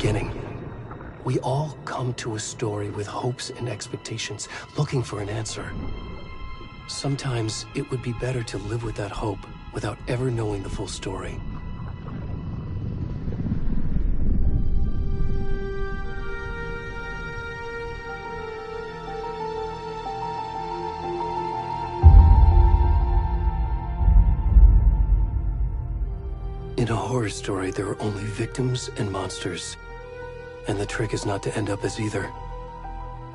beginning. We all come to a story with hopes and expectations, looking for an answer. Sometimes it would be better to live with that hope without ever knowing the full story. In a horror story, there are only victims and monsters. And the trick is not to end up as either.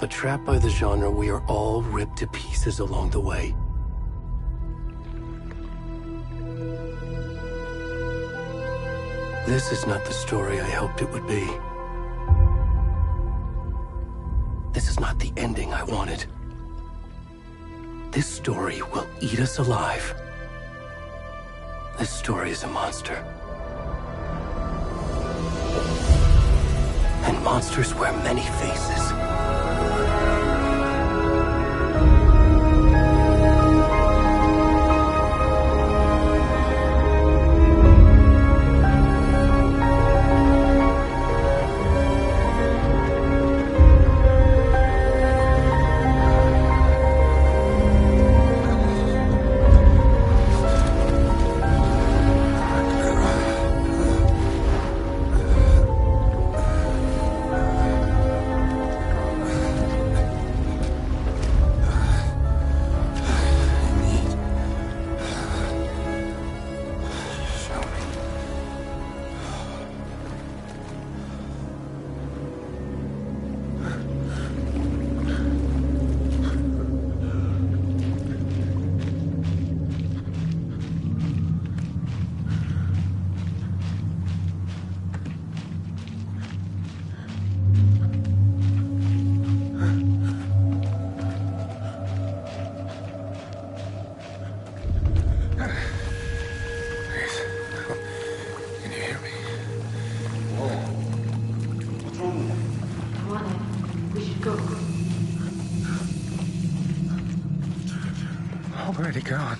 But trapped by the genre, we are all ripped to pieces along the way. This is not the story I hoped it would be. This is not the ending I wanted. This story will eat us alive. This story is a monster. And monsters wear many faces. Already gone.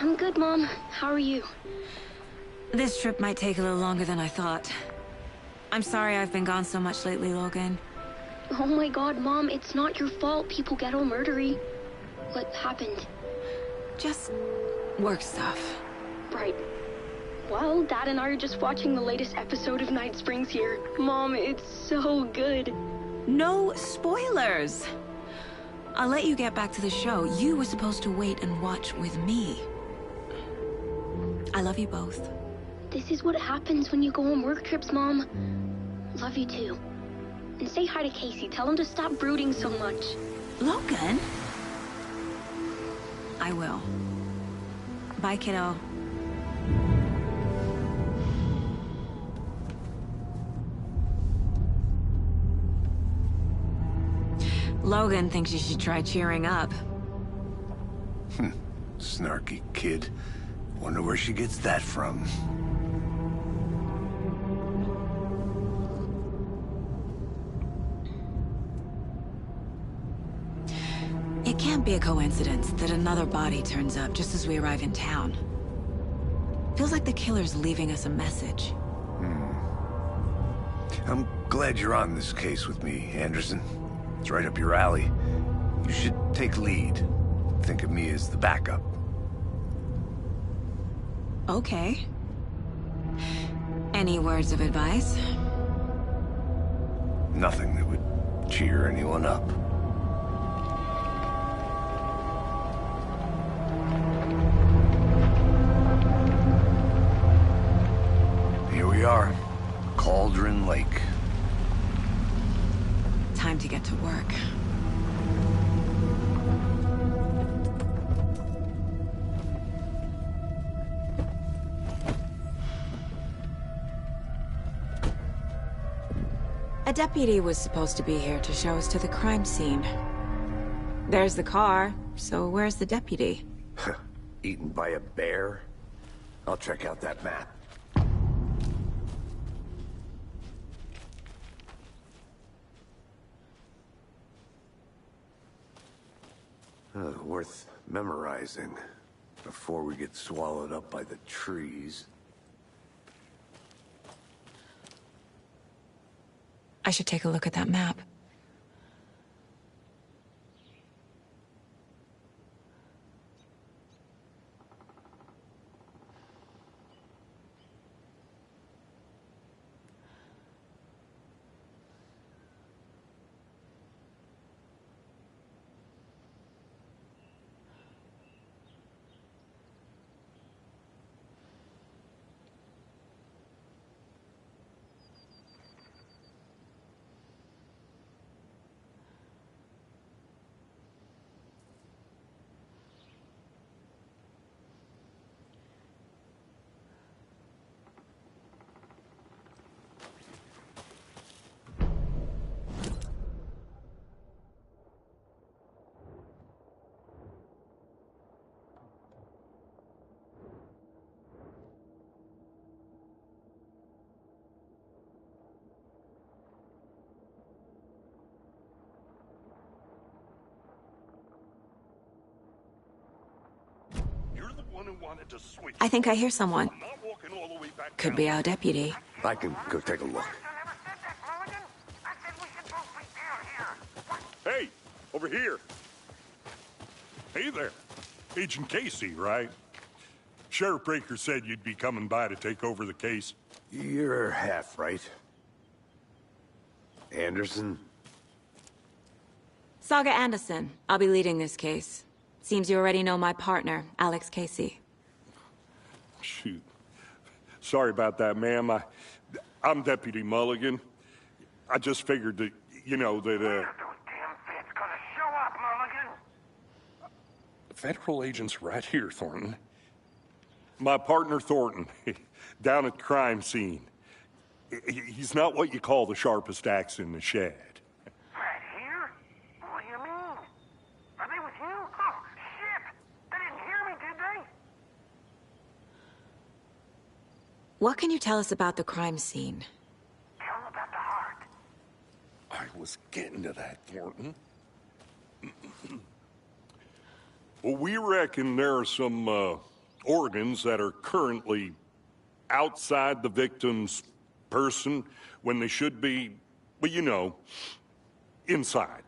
I'm good, Mom. How are you? This trip might take a little longer than I thought. I'm sorry I've been gone so much lately, Logan. Oh my god, Mom, it's not your fault people get all murdery. What happened? Just work stuff. Right. Well, Dad and I are just watching the latest episode of Night Springs here. Mom, it's so good. No spoilers! I'll let you get back to the show. You were supposed to wait and watch with me. I love you both. This is what happens when you go on work trips, Mom. Love you too. And say hi to Casey. Tell him to stop brooding so much. Logan? I will. Bye, kiddo. Logan thinks you should try cheering up. Snarky kid. Wonder where she gets that from. It can't be a coincidence that another body turns up just as we arrive in town. Feels like the killer's leaving us a message. I'm glad you're on this case with me, Anderson. It's right up your alley. You should take lead. Think of me as the backup. Okay. Any words of advice? Nothing that would cheer anyone up. Here we are. Cauldron Lake. Time to get to work. A deputy was supposed to be here to show us to the crime scene. There's the car, so where's the deputy? Eaten by a bear? I'll check out that map. Worth memorizing before we get swallowed up by the trees. I should take a look at that map. I think I hear someone. Could be our deputy. I can go take a look. Hey, over here. Hey there. Agent Casey, right? Sheriff Breaker said you'd be coming by to take over the case. You're half right. Anderson? Saga Anderson. I'll be leading this case. Seems you already know my partner, Alex Casey. Shoot. Sorry about that, ma'am. I'm Deputy Mulligan. I just figured that, you know, that, Those damn feds gonna show up, Mulligan. Federal agent's right here, Thornton. My partner, Thornton, down at the crime scene. He's not what you call the sharpest axe in the shed. Right here? What do you mean? Are they with you? Oh, shit! They didn't hear me, did they? What can you tell us about the crime scene? Tell them about the heart. I was getting to that, Thornton. Well, we reckon there are some, organs that are currently outside the victim's person when they should be, well, you know, inside.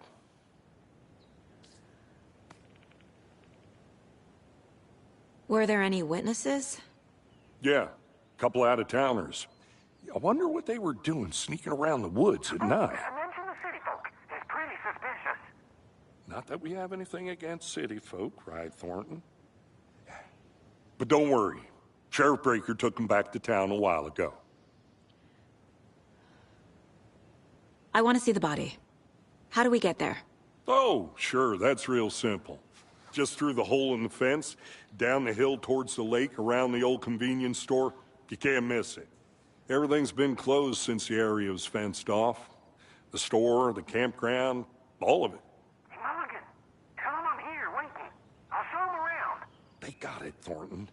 Were there any witnesses? Yeah, a couple out-of-towners. I wonder what they were doing sneaking around the woods at night. Mention the city folk. It's pretty suspicious. Not that we have anything against city folk, right, Thornton? But don't worry. Sheriff Breaker took them back to town a while ago. I want to see the body. How do we get there? Oh, sure, that's real simple. Just through the hole in the fence, down the hill towards the lake, around the old convenience store. You can't miss it. Everything's been closed since the area was fenced off. The store, the campground, all of it. Hey, Mulligan, tell him I'm here waiting. I'll show him around. They got it, Thornton.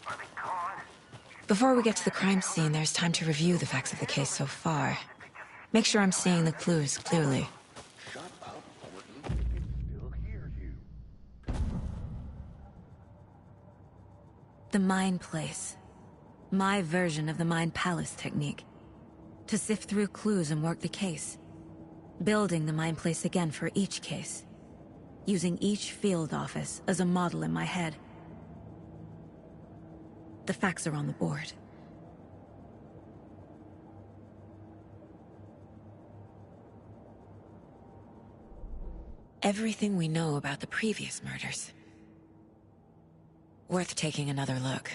Are they gone? Before we get to the crime scene, there's time to review the facts of the case so far. Make sure I'm seeing the clues clearly. Shut up, Thornton. They can still hear you. The Mind Place. My version of the Mind Palace technique. To sift through clues and work the case. Building the Mind Place again for each case. Using each field office as a model in my head. The facts are on the board. Everything we know about the previous murders. Worth taking another look.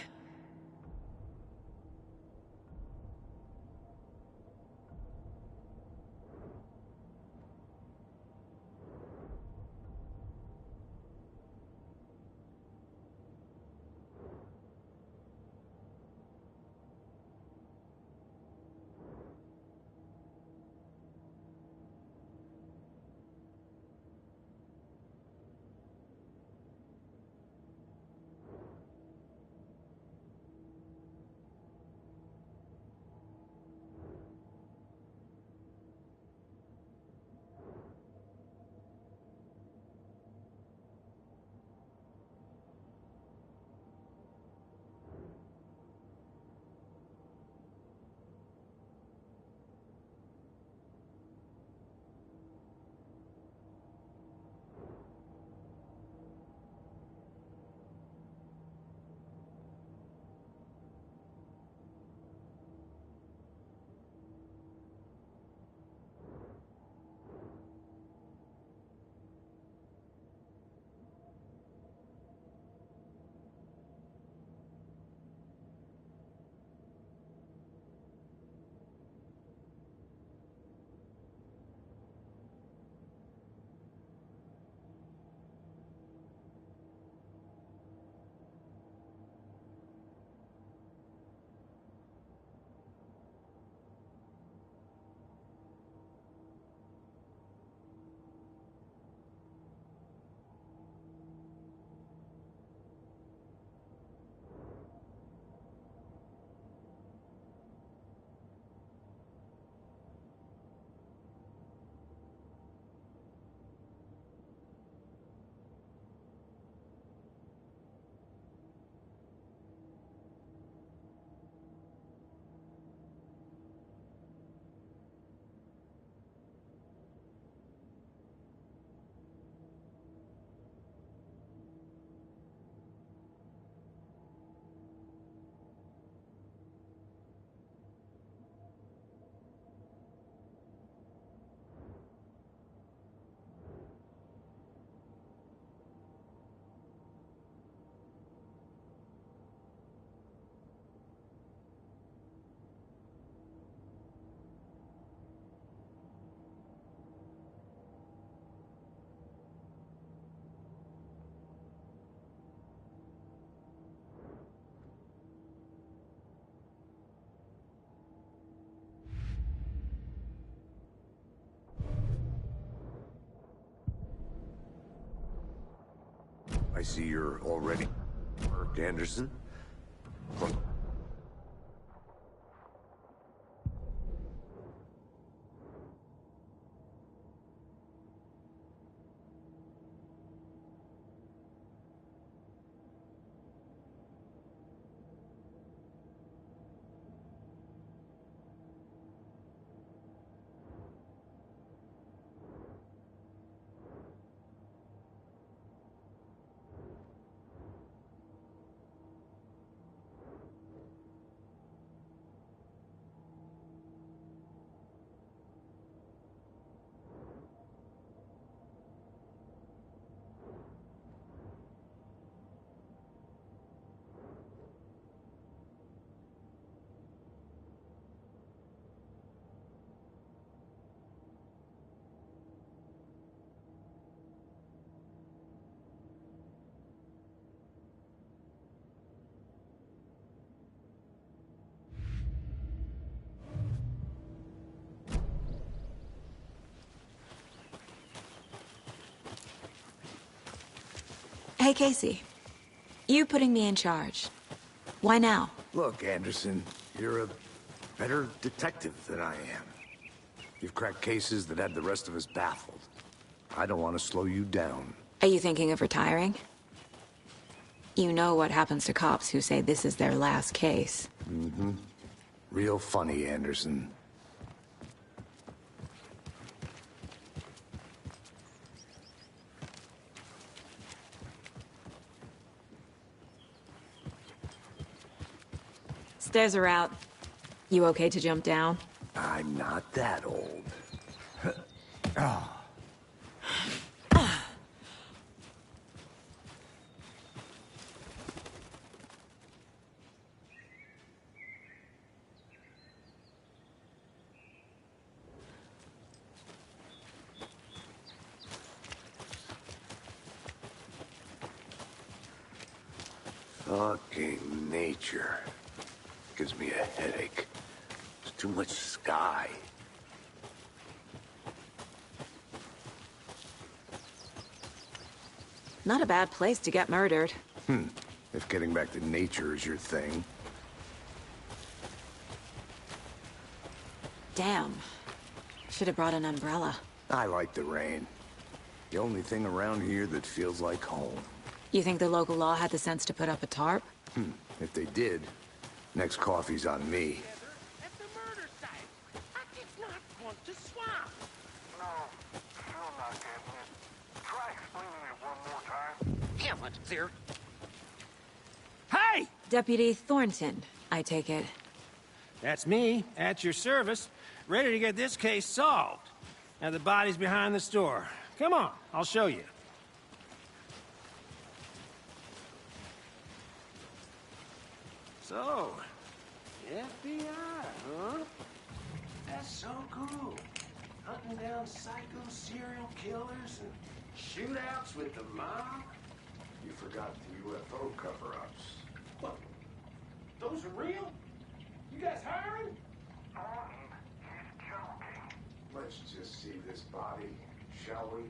I see you're already work. Anderson. Hey, Casey. You putting me in charge. Why now? Look, Anderson, you're a better detective than I am. You've cracked cases that had the rest of us baffled. I don't want to slow you down. Are you thinking of retiring? You know what happens to cops who say this is their last case. Mm-hmm. Real funny, Anderson. Stairs are out. You okay to jump down? I'm not that old. Fucking nature. Gives me a headache. There's too much sky. Not a bad place to get murdered. If getting back to nature is your thing. Damn. Should have brought an umbrella. I like the rain. The only thing around here that feels like home. You think the local law had the sense to put up a tarp? If they did, next coffee's on me. At the murder site. I did not want to swap. No, still not getting it. Try explaining it one more time. Damn it, there. Hey! Deputy Thornton, I take it. That's me, at your service, ready to get this case solved. Now the body's behind the store. Come on, I'll show you. So, FBI, huh? That's so cool. Hunting down psycho serial killers and shootouts with the mob. You forgot the UFO cover-ups. What? Those are real? You guys hiring? He's joking. Let's just see this body, shall we?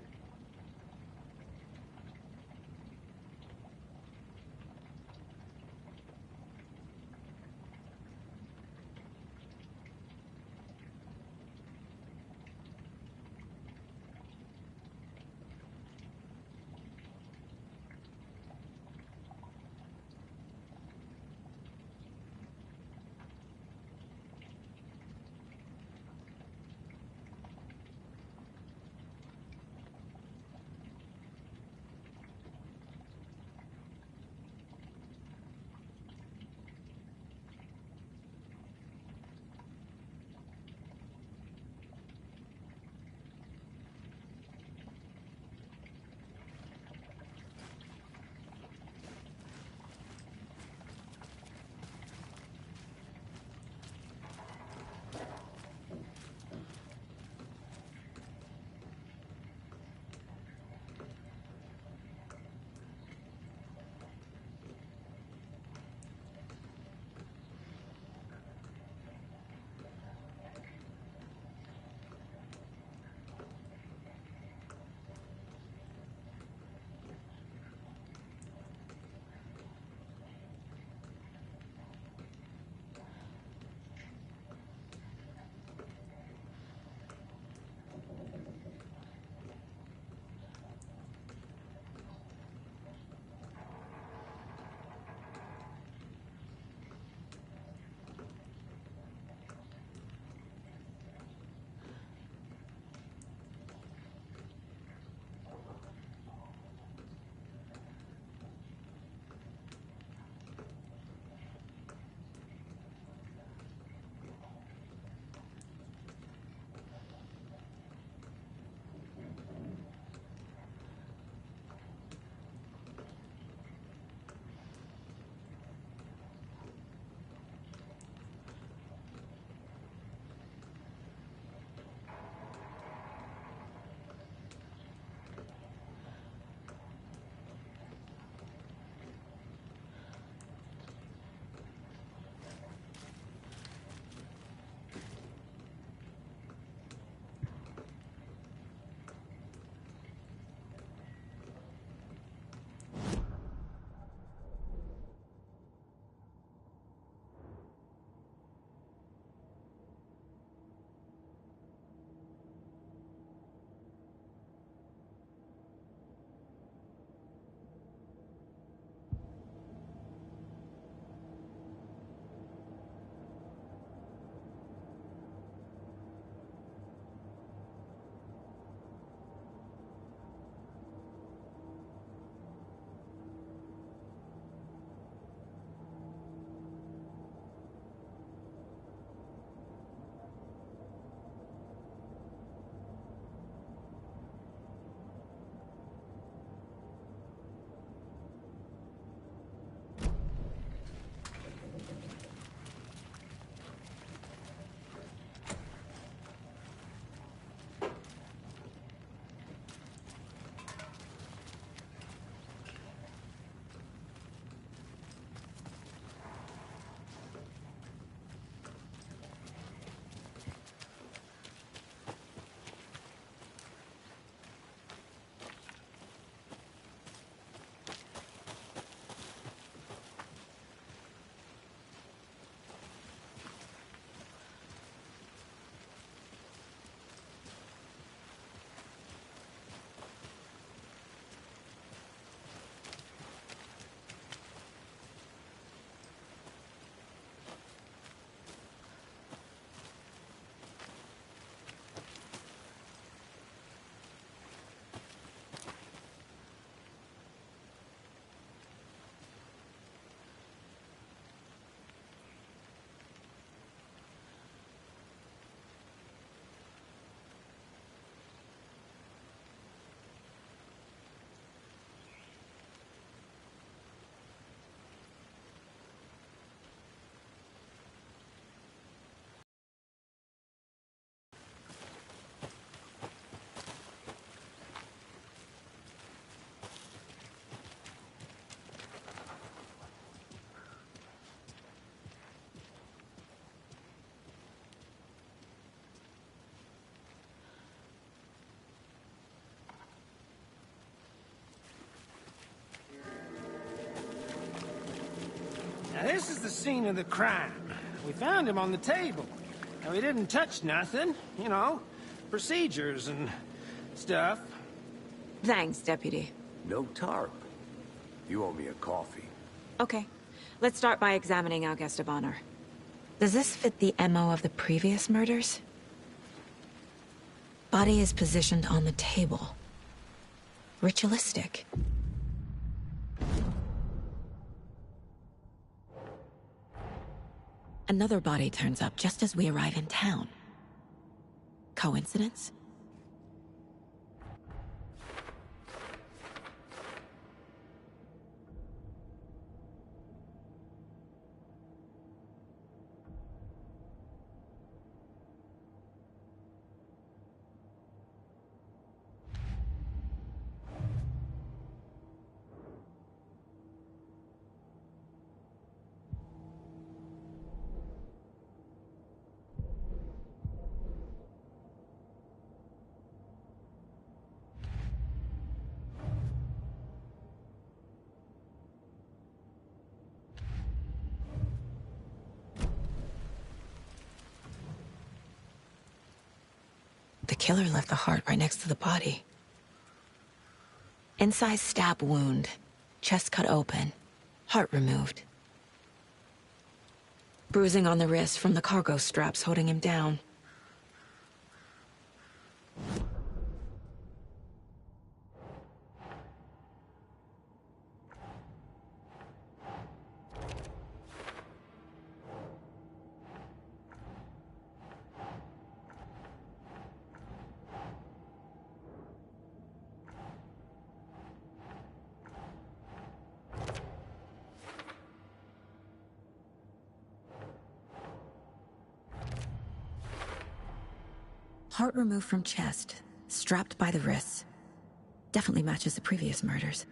Now, this is the scene of the crime. We found him on the table. Now, he didn't touch nothing, you know, procedures and stuff. Thanks, Deputy. No tarp. You owe me a coffee. Okay. Let's start by examining our guest of honor. Does this fit the MO of the previous murders? Body is positioned on the table. Ritualistic. Another body turns up just as we arrive in town. Coincidence? The killer left the heart right next to the body. Incised stab wound, chest cut open, heart removed. Bruising on the wrist from the cargo straps holding him down. Heart removed from chest, strapped by the wrists. Definitely matches the previous murders.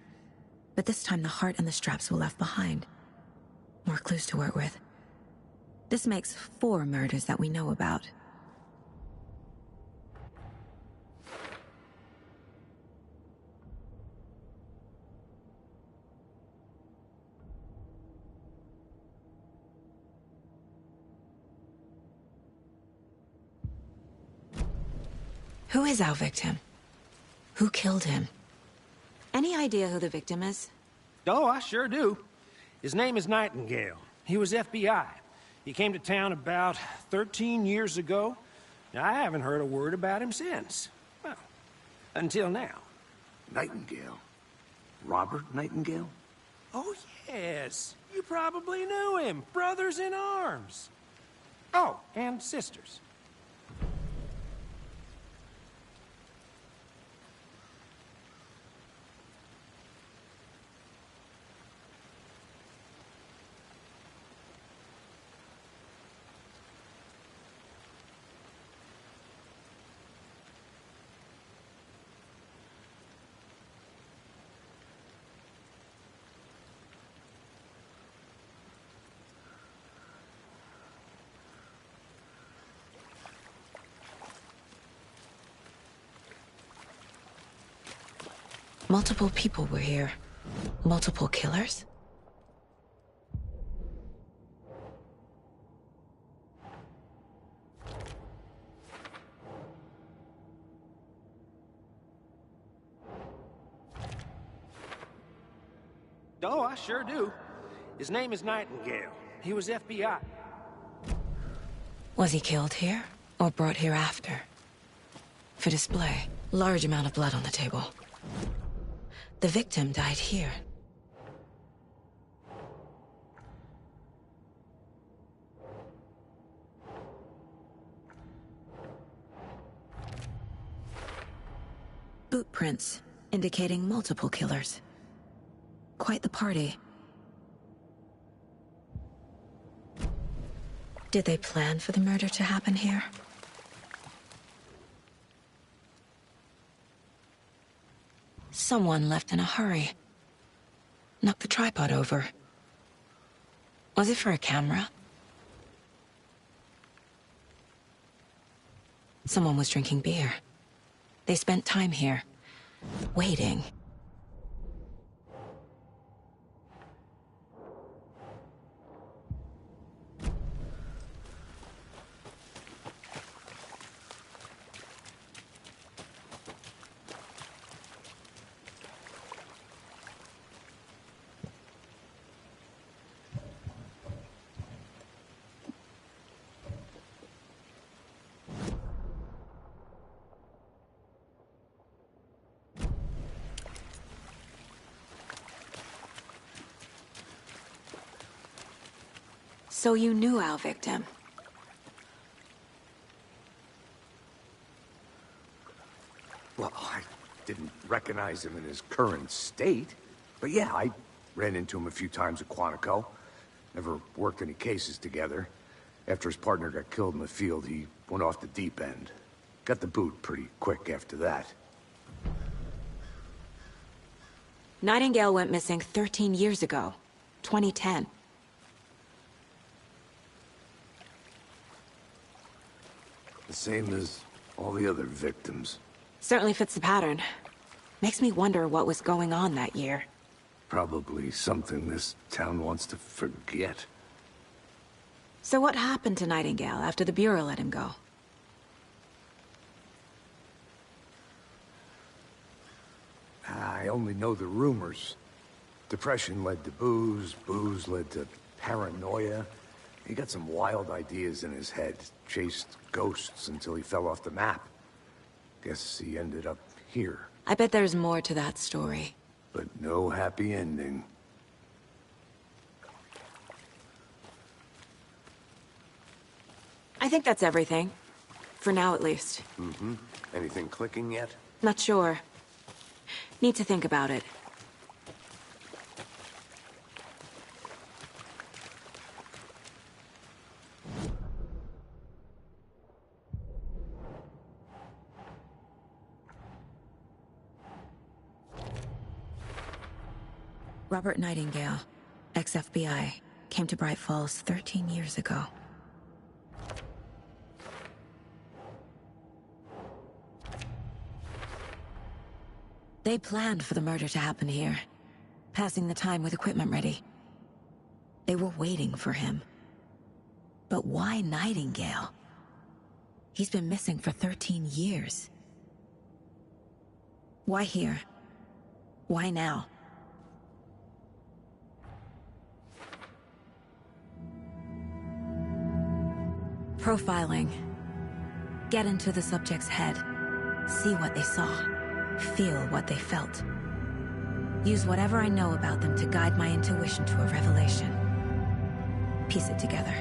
But this time the heart and the straps were left behind. More clues to work with. This makes 4 murders that we know about. Who is our victim? Who killed him? Any idea who the victim is? Oh, I sure do. His name is Nightingale. He was FBI. He came to town about 13 years ago. Now, I haven't heard a word about him since. Well, until now. Nightingale? Robert Nightingale? Oh, yes. You probably knew him. Brothers in arms. Oh, and sisters. Multiple people were here. Multiple killers? Oh, I sure do. His name is Nightingale. He was FBI. Was he killed here, or brought here after? For display, large amount of blood on the table. The victim died here. Boot prints, indicating multiple killers. Quite the party. Did they plan for the murder to happen here? Someone left in a hurry. Knocked the tripod over. Was it for a camera? Someone was drinking beer. They spent time here, waiting. So you knew our victim. Well, I didn't recognize him in his current state. But yeah, I ran into him a few times at Quantico. Never worked any cases together. After his partner got killed in the field, he went off the deep end. Got the boot pretty quick after that. Nightingale went missing 13 years ago. 2010. The same as all the other victims. Certainly fits the pattern. Makes me wonder what was going on that year. Probably something this town wants to forget. So what happened to Nightingale after the Bureau let him go? I only know the rumors. Depression led to booze, booze led to paranoia. He got some wild ideas in his head, chased ghosts until he fell off the map. Guess he ended up here. I bet there's more to that story. But no happy ending. I think that's everything. For now, at least. Mm-hmm. Anything clicking yet? Not sure. Need to think about it. Robert Nightingale, ex-FBI, came to Bright Falls 13 years ago. They planned for the murder to happen here, passing the time with equipment ready. They were waiting for him. But why Nightingale? He's been missing for 13 years. Why here? Why now? Profiling. Get into the subject's head. See what they saw. Feel what they felt. Use whatever I know about them to guide my intuition to a revelation. Piece it together.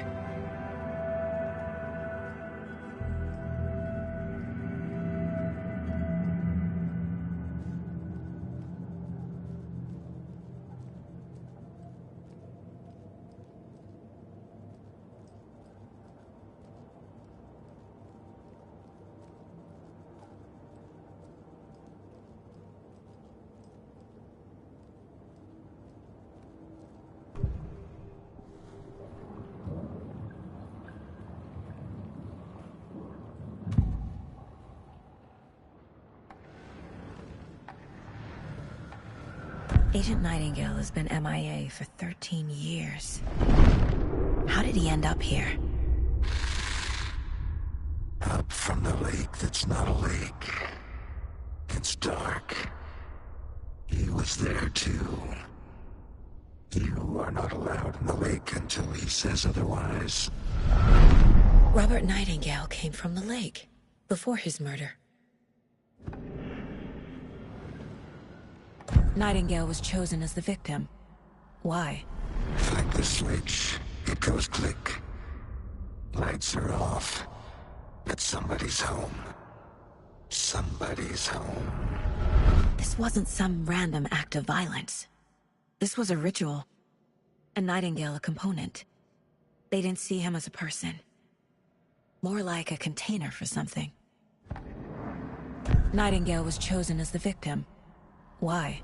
Agent Nightingale has been MIA for 13 years. How did he end up here? Up from the lake that's not a lake. It's dark. He was there too. You are not allowed in the lake until he says otherwise. Robert Nightingale came from the lake, before his murder. Nightingale was chosen as the victim. Why? Flick the switch, it goes click. Lights are off. But somebody's home. Somebody's home. This wasn't some random act of violence. This was a ritual. And Nightingale a component. They didn't see him as a person. More like a container for something. Nightingale was chosen as the victim. Why?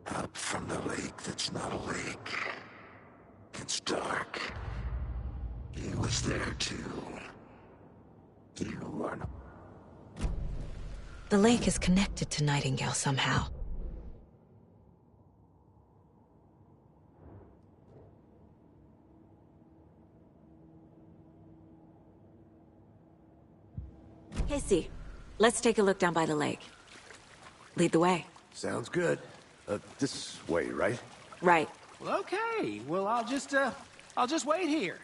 Up from the lake that's not a lake. It's dark. He was there too. You are not... The lake is connected to Nightingale somehow. Casey, let's take a look down by the lake. Lead the way. Sounds good. This way, right? Right. Well, okay. Well, I'll just wait here.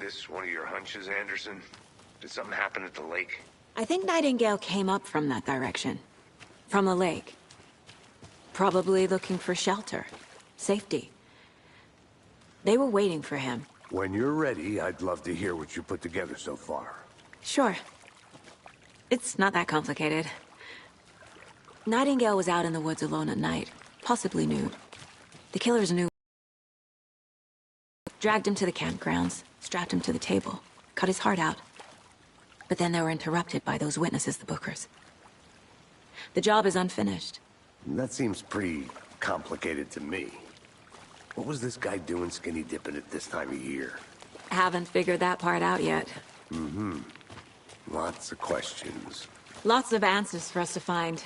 this one of your hunches, Anderson? Did something happen at the lake? I think Nightingale came up from that direction. From the lake. Probably looking for shelter. Safety. They were waiting for him. When you're ready, I'd love to hear what you put together so far. Sure. It's not that complicated. Nightingale was out in the woods alone at night, possibly nude. The killers knew. Dragged him to the campgrounds, strapped him to the table, cut his heart out. But then they were interrupted by those witnesses, the Bookers. The job is unfinished. That seems pretty complicated to me. What was this guy doing skinny dipping at this time of year? Haven't figured that part out yet. Mm-hmm. Lots of questions. Lots of answers for us to find.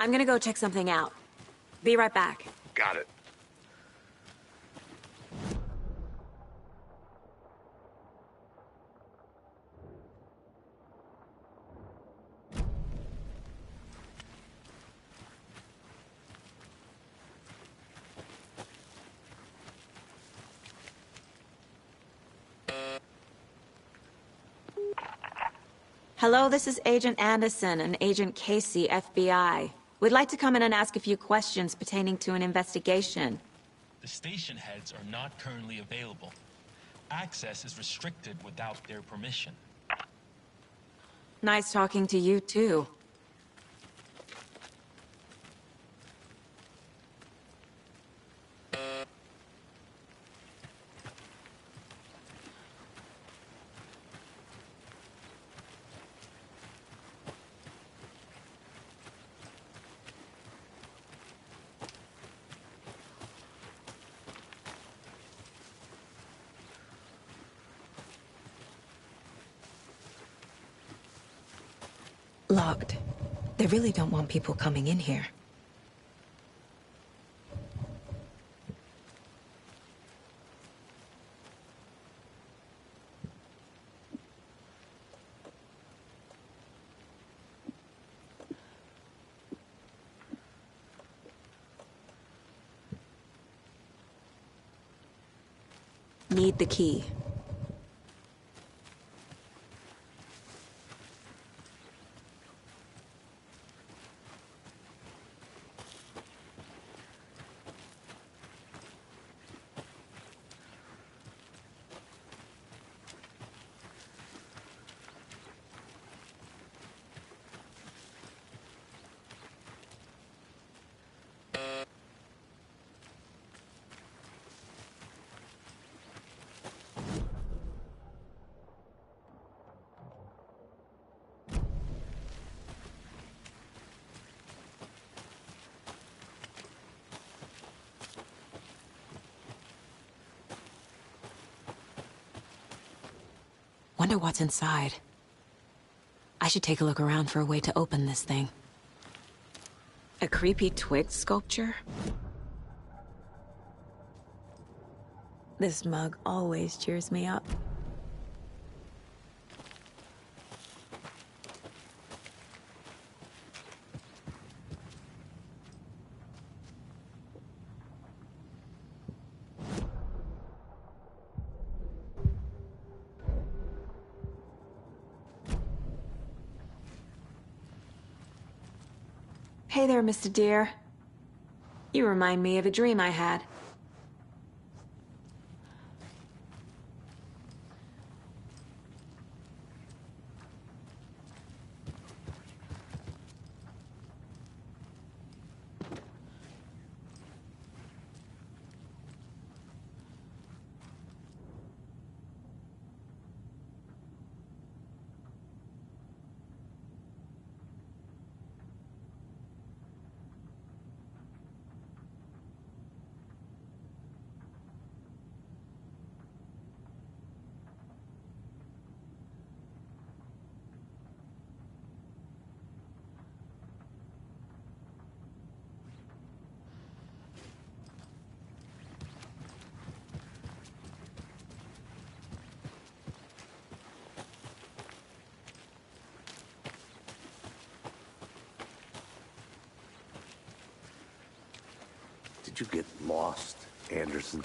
I'm gonna go check something out. Be right back. Got it. Hello, this is Agent Anderson and Agent Casey, FBI. We'd like to come in and ask a few questions pertaining to an investigation. The station heads are not currently available. Access is restricted without their permission. Nice talking to you, too. Locked. They really don't want people coming in here. Need the key. Wonder what's inside. I should take a look around for a way to open this thing. A creepy twig sculpture? This mug always cheers me up. Hey there, Mr. Deer. You remind me of a dream I had. Did you get lost, Anderson?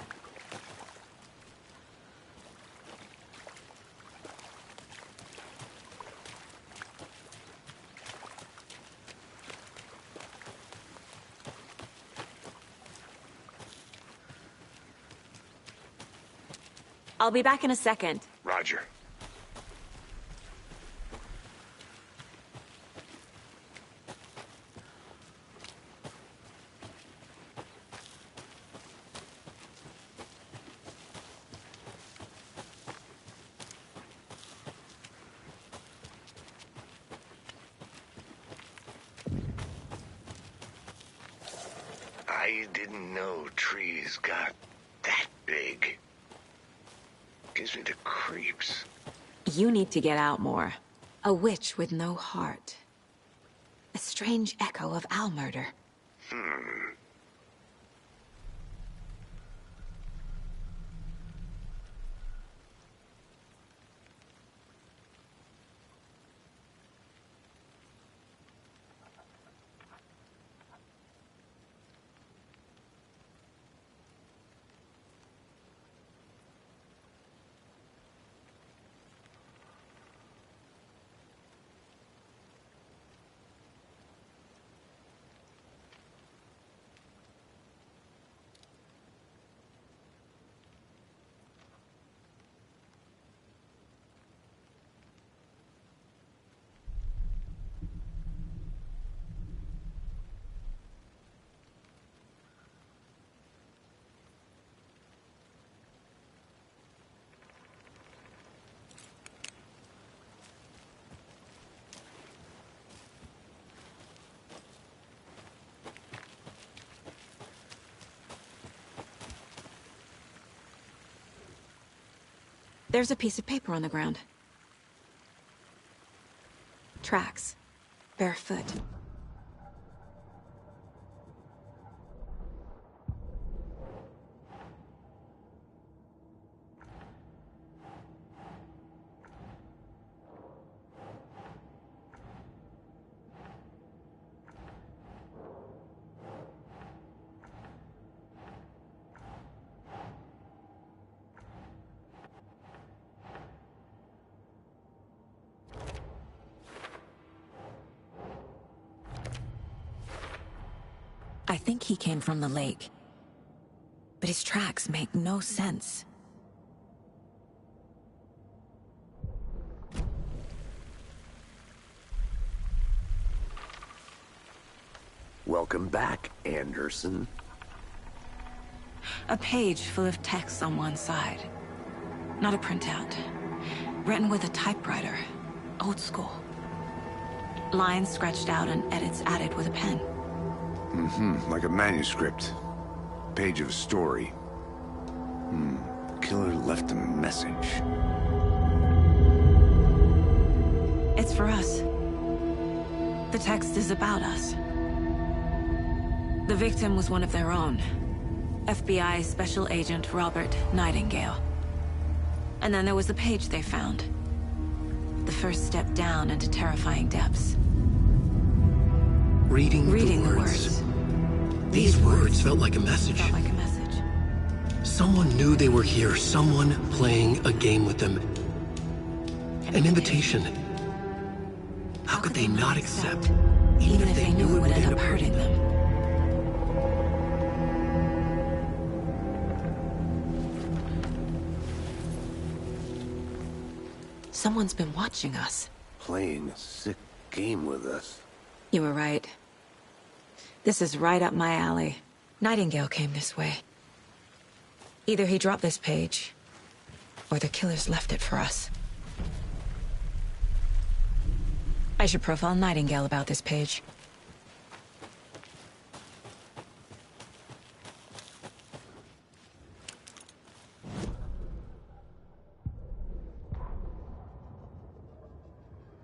I'll be back in a second. Roger. I didn't know trees got that big. Gives me the creeps. You need to get out more. A witch with no heart. A strange echo of owl murder. There's a piece of paper on the ground. Tracks. Barefoot. I think he came from the lake. But his tracks make no sense. Welcome back, Anderson. A page full of text on one side. Not a printout. Written with a typewriter. Old school. Lines scratched out and edits added with a pen. Like a manuscript. Page of a story. Killer left a message. It's for us. The text is about us. The victim was one of their own. FBI Special Agent Robert Nightingale. And then there was the page they found. The first step down into terrifying depths. Reading the words. These words felt like a message. Felt like a message. Someone knew they were here. Someone playing a game with them. An invitation. How could they not accept, even if they knew it would end up hurting them? Someone's been watching us. Playing a sick game with us. You were right. This is right up my alley. Nightingale came this way. Either he dropped this page, or the killers left it for us. I should profile Nightingale about this page.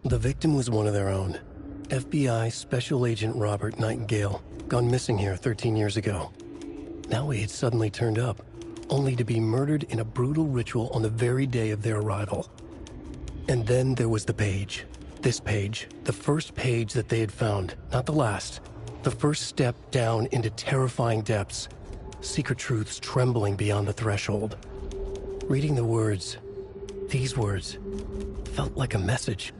The victim was one of their own. FBI Special Agent Robert Nightingale, gone missing here 13 years ago. Now he had suddenly turned up, only to be murdered in a brutal ritual on the very day of their arrival. And then there was the page. This page, the first page that they had found, not the last. The first step down into terrifying depths. secret truths trembling beyond the threshold. Reading the words, these words, felt like a message.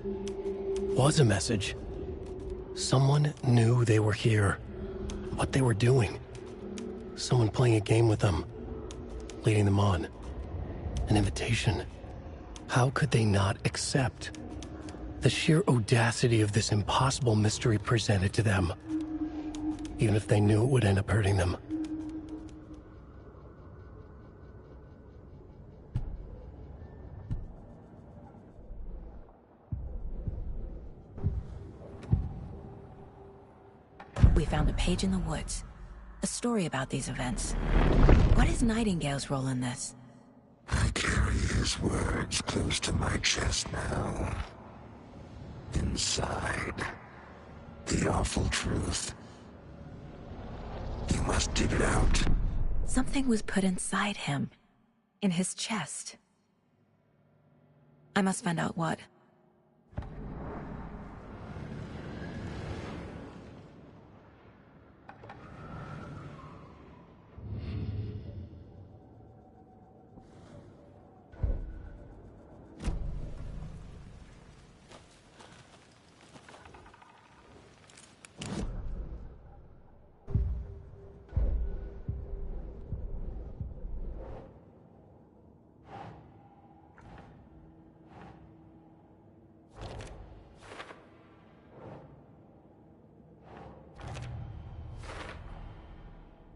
Was a message. Someone knew they were here, what they were doing. Someone playing a game with them, leading them on. An invitation. How could they not accept? The sheer audacity of this impossible mystery presented to them, even if they knew it would end up hurting them. We found a page in the woods. A story about these events. What is Nightingale's role in this? I carry his words close to my chest now. Inside, the awful truth. You must dig it out. Something was put inside him. In his chest. I must find out what.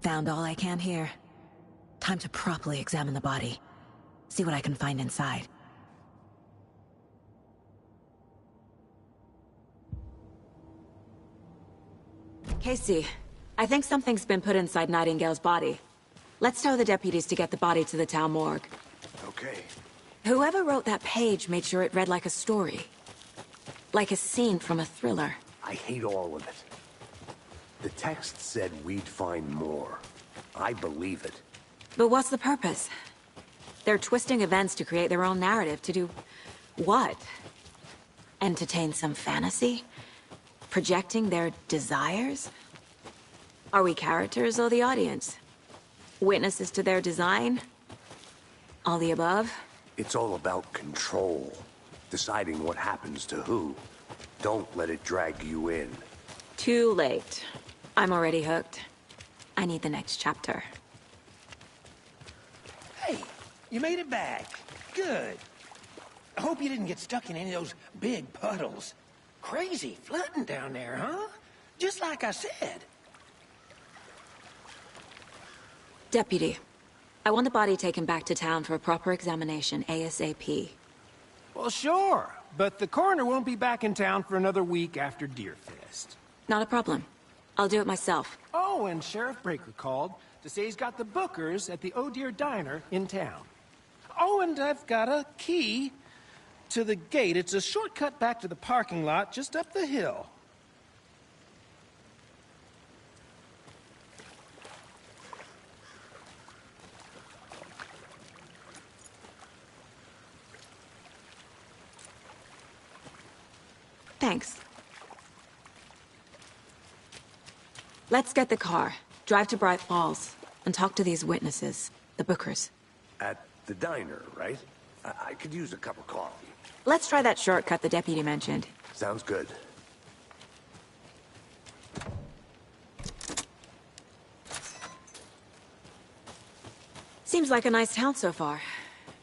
Found all I can here. Time to properly examine the body. See what I can find inside. Casey, I think something's been put inside Nightingale's body. Let's tell the deputies to get the body to the town morgue. Okay. Whoever wrote that page made sure it read like a story. Like a scene from a thriller. I hate all of it. The text said we'd find more. I believe it. But what's the purpose? They're twisting events to create their own narrative to do... what? Entertain some fantasy? Projecting their desires? Are we characters or the audience? Witnesses to their design? All the above? It's all about control. Deciding what happens to who. Don't let it drag you in. Too late. I'm already hooked. I need the next chapter. Hey, you made it back. Good. I hope you didn't get stuck in any of those big puddles. Crazy flooding down there, huh? Just like I said. Deputy, I want the body taken back to town for a proper examination ASAP. Well, sure. But the coroner won't be back in town for another week after Deerfest. Not a problem. I'll do it myself. Oh, and Sheriff Breaker called to say he's got the Bookers at the Oh Deer Diner in town. Oh, and I've got a key to the gate. It's a shortcut back to the parking lot just up the hill. Thanks. Let's get the car, drive to Bright Falls, and talk to these witnesses, the Bookers. At the diner, right? I could use a cup of coffee. Let's try that shortcut the deputy mentioned. Sounds good. Seems like a nice town so far.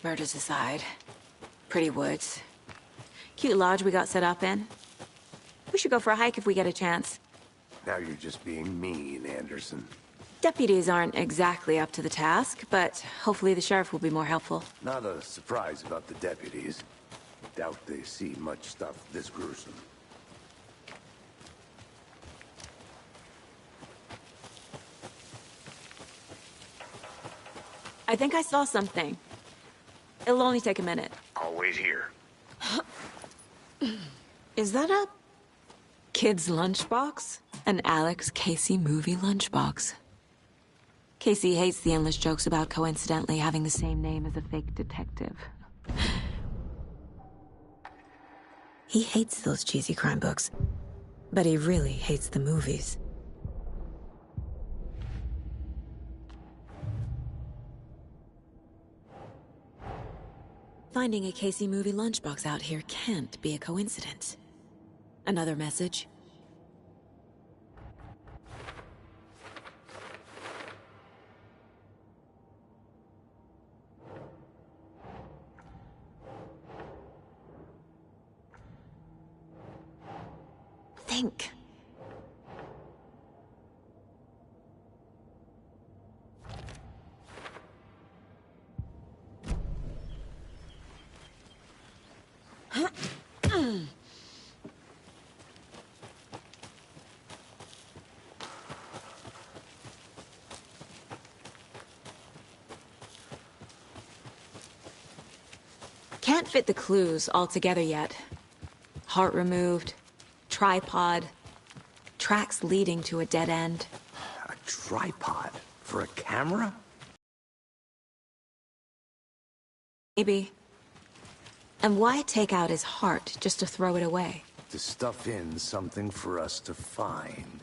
Murders aside. Pretty woods. Cute lodge we got set up in. We should go for a hike if we get a chance. Now you're just being mean, Anderson. Deputies aren't exactly up to the task, but hopefully the sheriff will be more helpful. Not a surprise about the deputies. Doubt they see much stuff this gruesome. I think I saw something. It'll only take a minute. I'll wait here. Is that a kid's lunchbox? An Alex Casey movie lunchbox. Casey hates the endless jokes about coincidentally having the same name as a fake detective. He hates those cheesy crime books, but he really hates the movies. finding a Casey movie lunchbox out here can't be a coincidence. Another message? Think. Can't fit the clues all together yet. Heart removed, tripod, tracks leading to a dead end. A tripod? For a camera? Maybe. And why take out his heart just to throw it away? To stuff in something for us to find.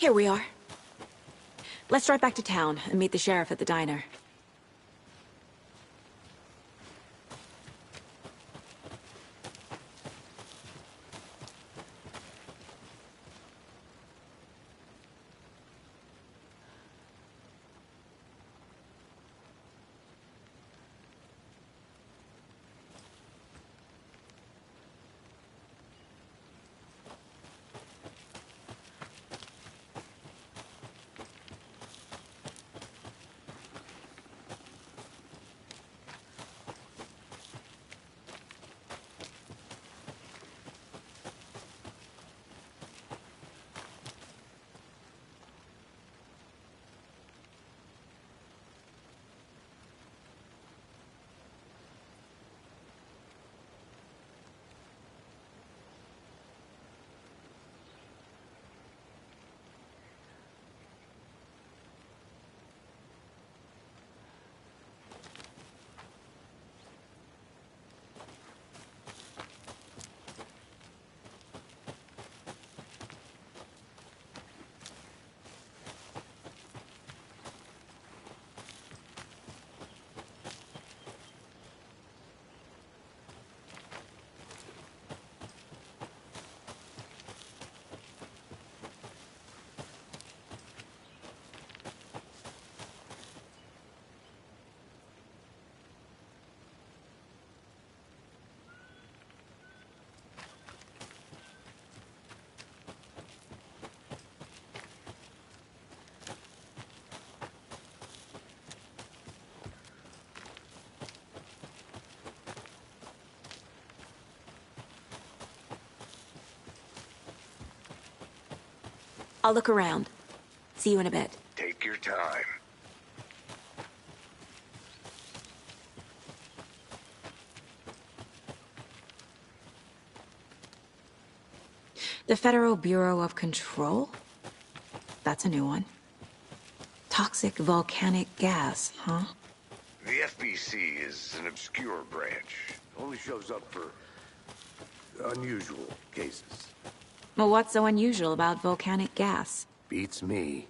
Here we are. Let's drive back to town and meet the sheriff at the diner. I'll look around. See you in a bit. Take your time. The Federal Bureau of Control? That's a new one. Toxic volcanic gas, huh? The FBC is an obscure branch. Only shows up for unusual cases. Well, what's so unusual about volcanic gas? Beats me.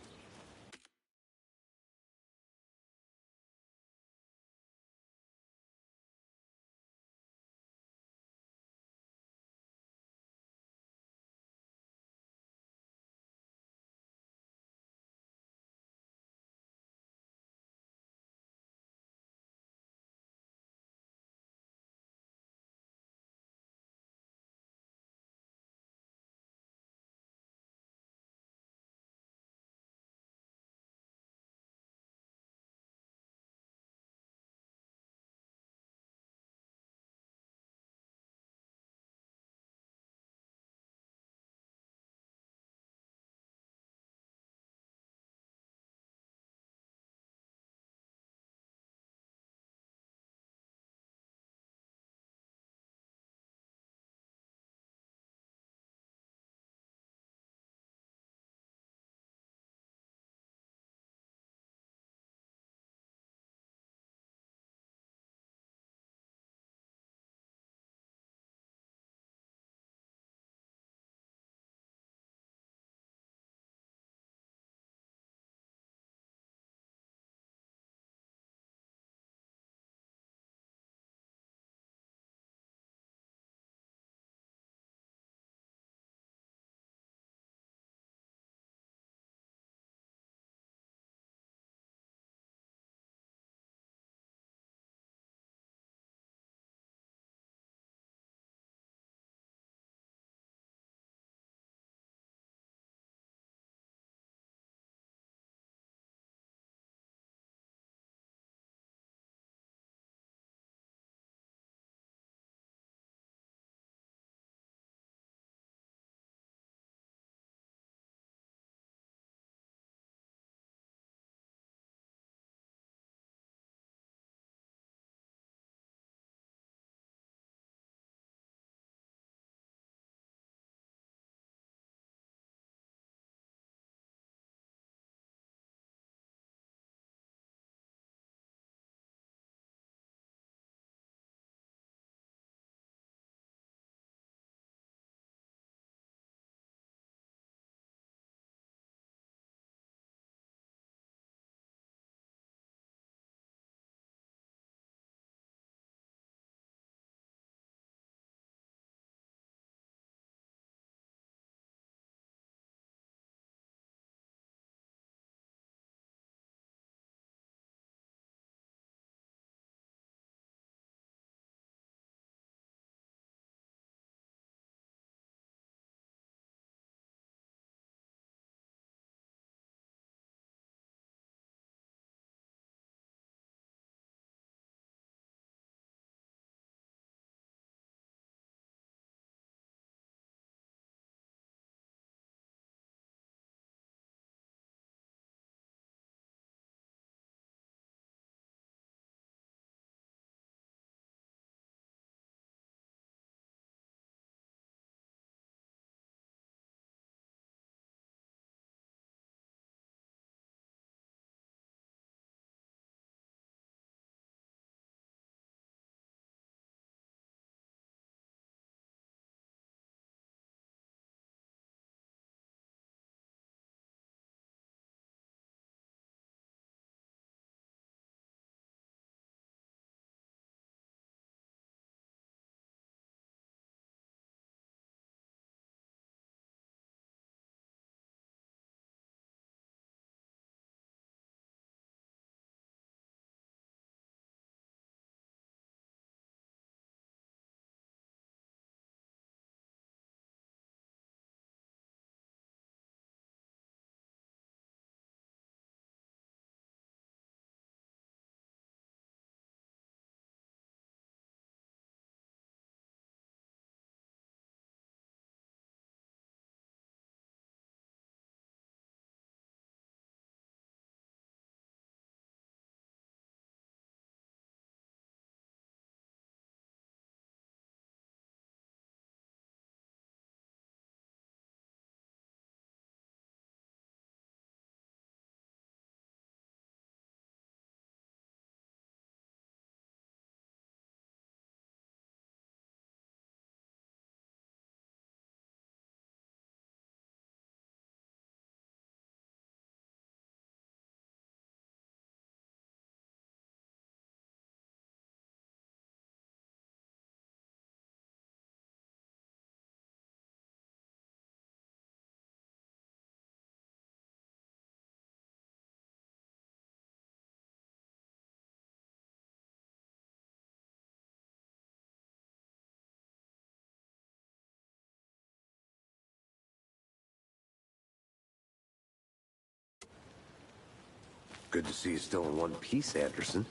Good to see you still in one piece, Anderson.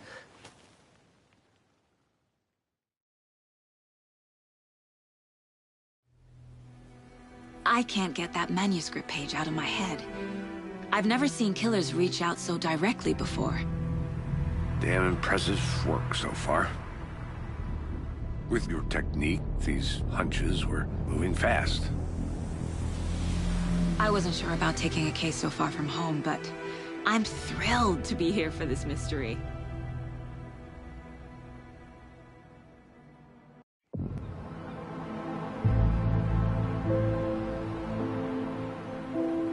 I can't get that manuscript page out of my head. I've never seen killers reach out so directly before. Damn impressive work so far. With your technique, these hunches were moving fast. I wasn't sure about taking a case so far from home, but I'm thrilled to be here for this mystery.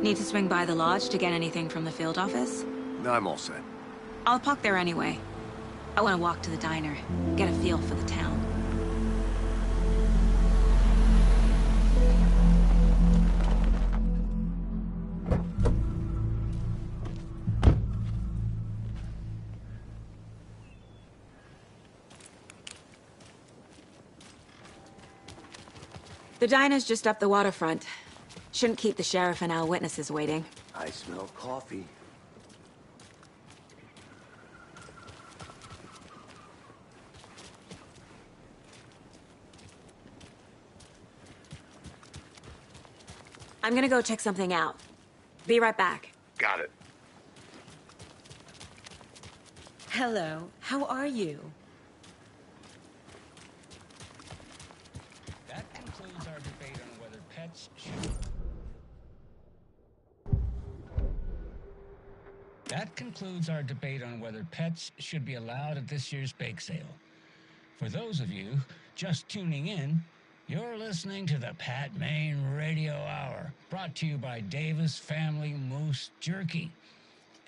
Need to swing by the lodge to get anything from the field office? No, I'm all set. I'll park there anyway. I want to walk to the diner, get a feel for the town. The diner's just up the waterfront. Shouldn't keep the sheriff and our witnesses waiting. I smell coffee. I'm gonna go check something out. Be right back. Got it. Hello, how are you? That concludes our debate on whether pets should... That concludes our debate on whether pets should be allowed at this year's bake sale. For those of you just tuning in, you're listening to the Pat Maine Radio Hour, brought to you by Davis Family Moose Jerky.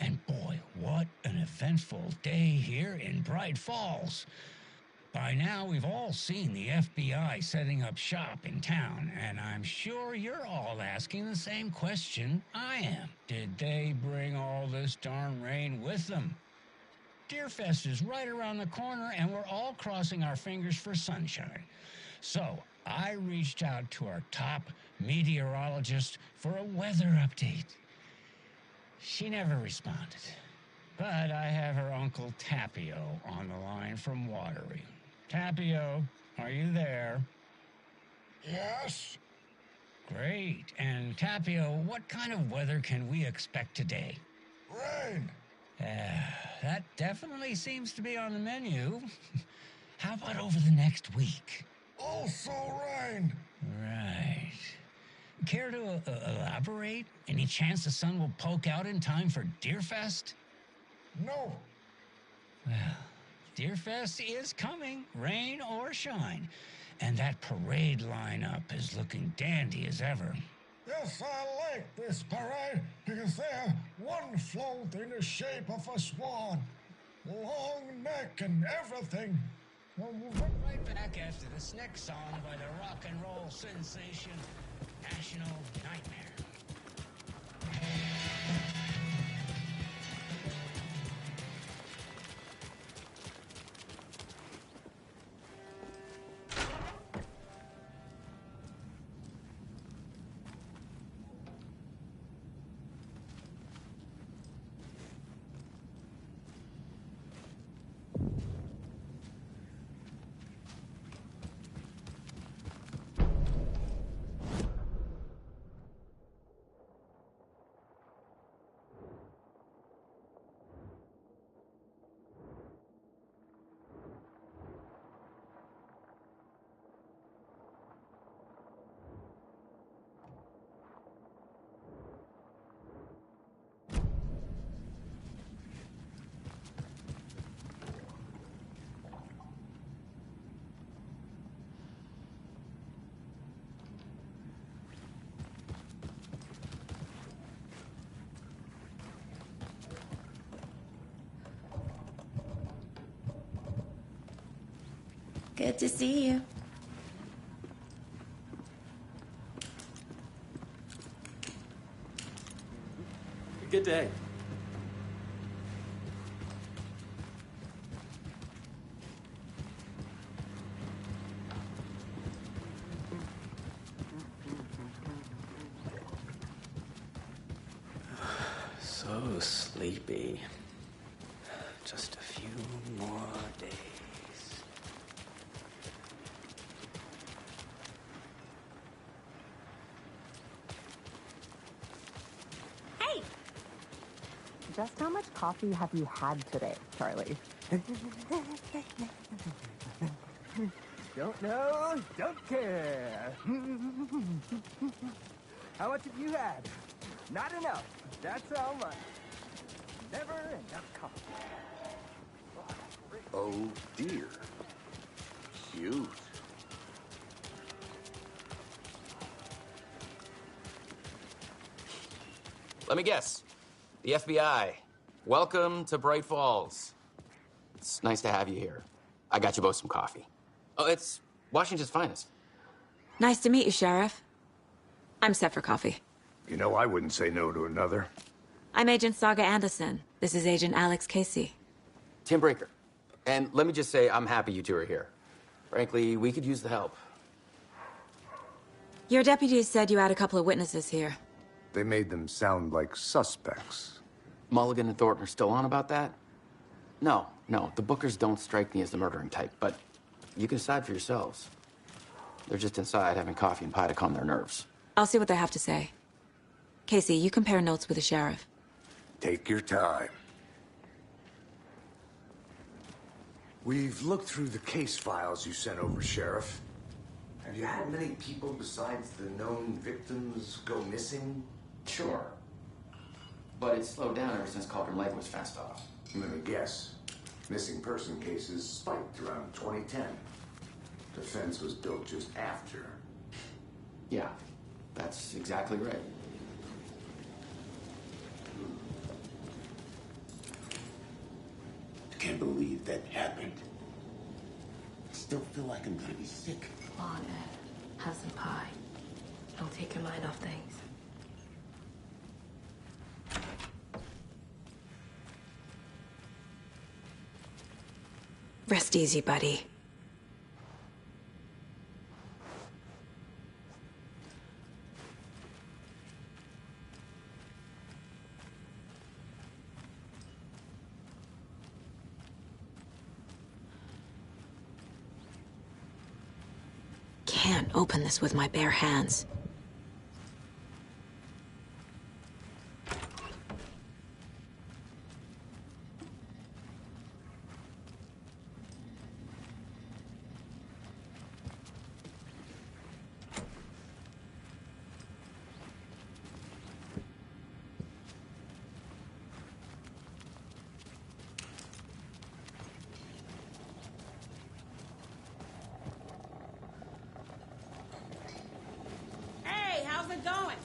And boy, what an eventful day here in Bright Falls. By now, we've all seen the FBI setting up shop in town, and I'm sure you're all asking the same question I am. Did they bring all this darn rain with them? Deerfest is right around the corner, and we're all crossing our fingers for sunshine. So, I reached out to our top meteorologist for a weather update. She never responded, but I have her Uncle Tapio on the line from Watery. Tapio, are you there? Yes? Great. And Tapio, what kind of weather can we expect today? Rain. That definitely seems to be on the menu. How about over the next week? Also rain. Right. Care to elaborate? Any chance the sun will poke out in time for Deerfest? No. Well, Deerfest is coming, rain or shine. And that parade lineup is looking dandy as ever. Yes, I like this parade because they have one float in the shape of a swan. Long neck and everything. We'll be right back after this next song by the rock and roll sensation, National Nightmare. Good to see you. Good day. So sleepy. Just how much coffee have you had today, Charlie? Don't know, don't care. How much have you had? Not enough. That's how much. Never enough coffee. Oh, dear. Cute. Let me guess. The FBI. Welcome to Bright Falls. It's nice to have you here. I got you both some coffee. Oh, it's Washington's finest. Nice to meet you, Sheriff. I'm set for coffee. You know, I wouldn't say no to another. I'm Agent Saga Anderson. This is Agent Alex Casey. Tim Brinker. And let me just say, I'm happy you two are here. Frankly, we could use the help. Your deputies said you had a couple of witnesses here. They made them sound like suspects. Mulligan and Thornton are still on about that? No, the Bookers don't strike me as the murdering type, but you can decide for yourselves. They're just inside having coffee and pie to calm their nerves. I'll see what they have to say. Casey, you compare notes with the sheriff. Take your time. We've looked through the case files you sent over, Sheriff. Have you had many people besides the known victims go missing? Sure. But it's slowed down ever since Cauldron Lake was fenced off. Let me guess. Missing person cases spiked around 2010. The fence was built just after. Yeah, that's exactly right. I can't believe that happened. I still feel like I'm gonna be sick. Come on, Ed. Have some pie. Don't take your mind off things. Rest easy, buddy. Can't open this with my bare hands. How's it going?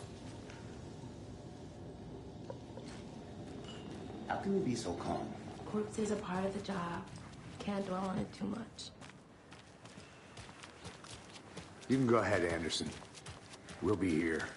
How can you be so calm? Corpses are part of the job. Can't dwell on it too much. You can go ahead, Anderson. We'll be here.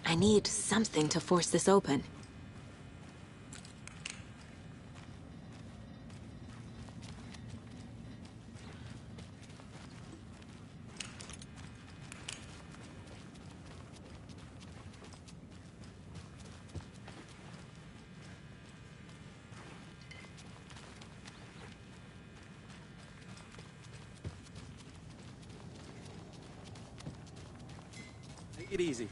I need something to force this open. Take it easy.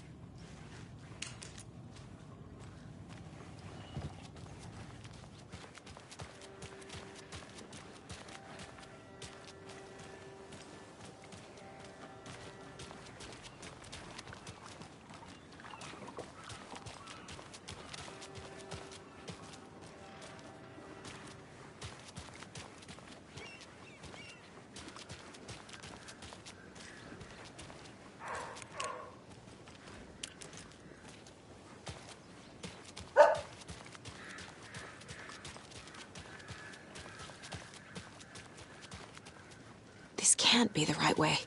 This can't be the right way.